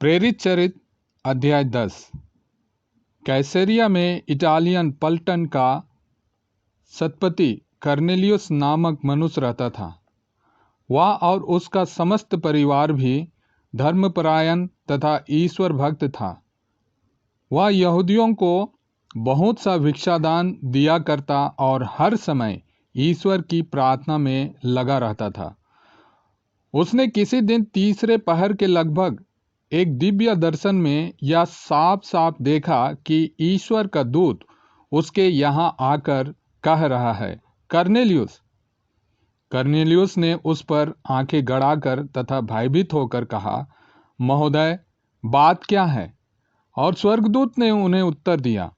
प्रेरित चरित्र अध्याय 10। कैसरिया में इटालियन पलटन का सत्पति कर्नेलियुस नामक मनुष्य रहता था। वह और उसका समस्त परिवार भी धर्मपरायण तथा ईश्वर भक्त था। वह यहूदियों को बहुत सा भिक्षादान दिया करता और हर समय ईश्वर की प्रार्थना में लगा रहता था। उसने किसी दिन तीसरे पहर के लगभग एक दिव्य दर्शन में यह साफ साफ देखा कि ईश्वर का दूत उसके यहाँ आकर कह रहा है, कर्नेलियुस। कर्नेलियुस ने उस पर आंखें गड़ाकर तथा भयभीत होकर कहा, महोदय, बात क्या है? और स्वर्गदूत ने उन्हें उत्तर दिया,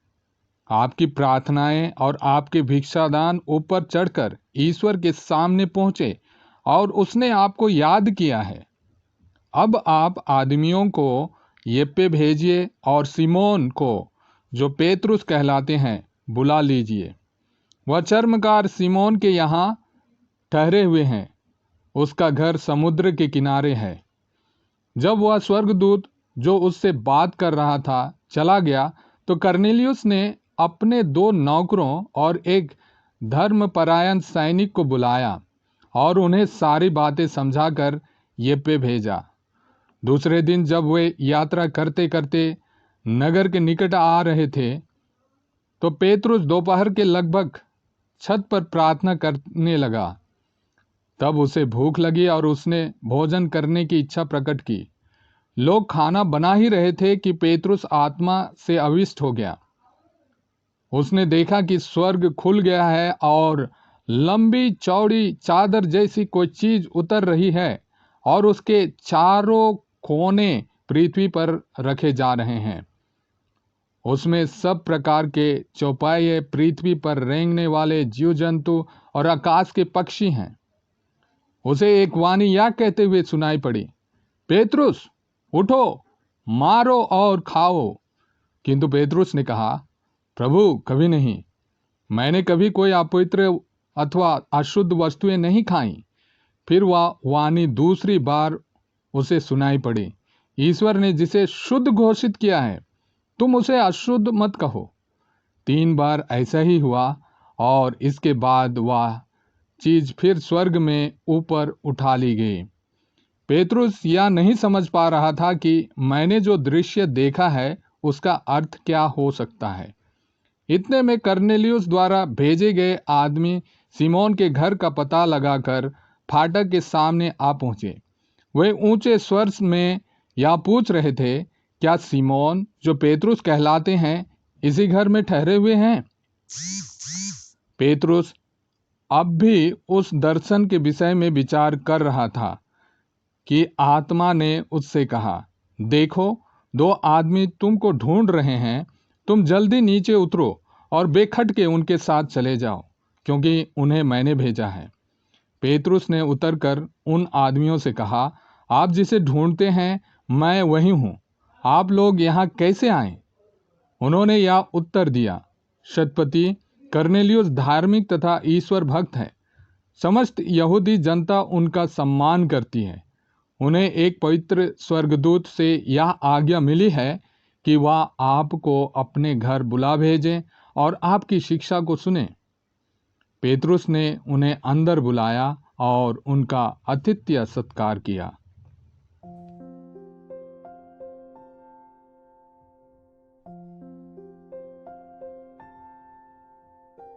आपकी प्रार्थनाएं और आपके भिक्षादान ऊपर चढ़कर ईश्वर के सामने पहुंचे और उसने आपको याद किया है। अब आप आदमियों को यप्पे भेजिए और सिमोन को, जो पेतरुस कहलाते हैं, बुला लीजिए। वह चर्मकार सिमोन के यहाँ ठहरे हुए हैं। उसका घर समुद्र के किनारे है। जब वह स्वर्गदूत जो उससे बात कर रहा था चला गया, तो कर्नेलियुस ने अपने 2 नौकरों और एक धर्मपरायण सैनिक को बुलाया और उन्हें सारी बातें समझाकर यप्पे भेजा। दूसरे दिन जब वे यात्रा करते करते नगर के निकट आ रहे थे, तो पेतरुस दोपहर के लगभग छत पर प्रार्थना करने लगा। तब उसे भूख लगी और उसने भोजन करने की इच्छा प्रकट की। लोग खाना बना ही रहे थे कि पेतरुस आत्मा से आविष्ट हो गया। उसने देखा कि स्वर्ग खुल गया है और लंबी चौड़ी चादर जैसी कोई चीज उतर रही है और उसके चारों कोने पृथ्वी पर रखे जा रहे हैं। उसमें सब प्रकार के चौपाए, पृथ्वी पर रेंगने वाले जीव जंतु और आकाश के पक्षी हैं। उसे एक वाणी यह कहते हुए सुनाई पड़ी, पेतरुस, उठो, मारो और खाओ। किंतु पेतरुस ने कहा, प्रभु, कभी नहीं। मैंने कभी कोई अपवित्र अथवा अशुद्ध वस्तुएं नहीं खाई। फिर वह वाणी दूसरी बार उसे सुनाई पड़ी, ईश्वर ने जिसे शुद्ध घोषित किया है, तुम उसे अशुद्ध मत कहो। 3 बार ऐसा ही हुआ और इसके बाद वह चीज फिर स्वर्ग में ऊपर उठा ली गई। पेतरुस यह नहीं समझ पा रहा था कि मैंने जो दृश्य देखा है उसका अर्थ क्या हो सकता है। इतने में कर्नेलियुस द्वारा भेजे गए आदमी सिमोन के घर का पता लगाकर फाटक के सामने आ पहुंचे। वे ऊंचे स्वर में यह पूछ रहे थे, क्या सिमोन, जो पेतरुस कहलाते हैं, इसी घर में ठहरे हुए हैं? पेतरुस अब भी उस दर्शन के विषय में विचार कर रहा था कि आत्मा ने उससे कहा, देखो, 2 आदमी तुमको ढूंढ रहे हैं। तुम जल्दी नीचे उतरो और बेखटके उनके साथ चले जाओ, क्योंकि उन्हें मैंने भेजा है। पेतरुस ने उतरकर उन आदमियों से कहा, आप जिसे ढूंढते हैं, मैं वही हूँ। आप लोग यहाँ कैसे आए? उन्होंने यह उत्तर दिया, शतपति कर्नेलियुस धार्मिक तथा ईश्वर भक्त है। समस्त यहूदी जनता उनका सम्मान करती है। उन्हें एक पवित्र स्वर्गदूत से यह आज्ञा मिली है कि वह आपको अपने घर बुला भेजें और आपकी शिक्षा को सुने। पेतरुस ने उन्हें अंदर बुलाया और उनका आतिथ्य सत्कार किया।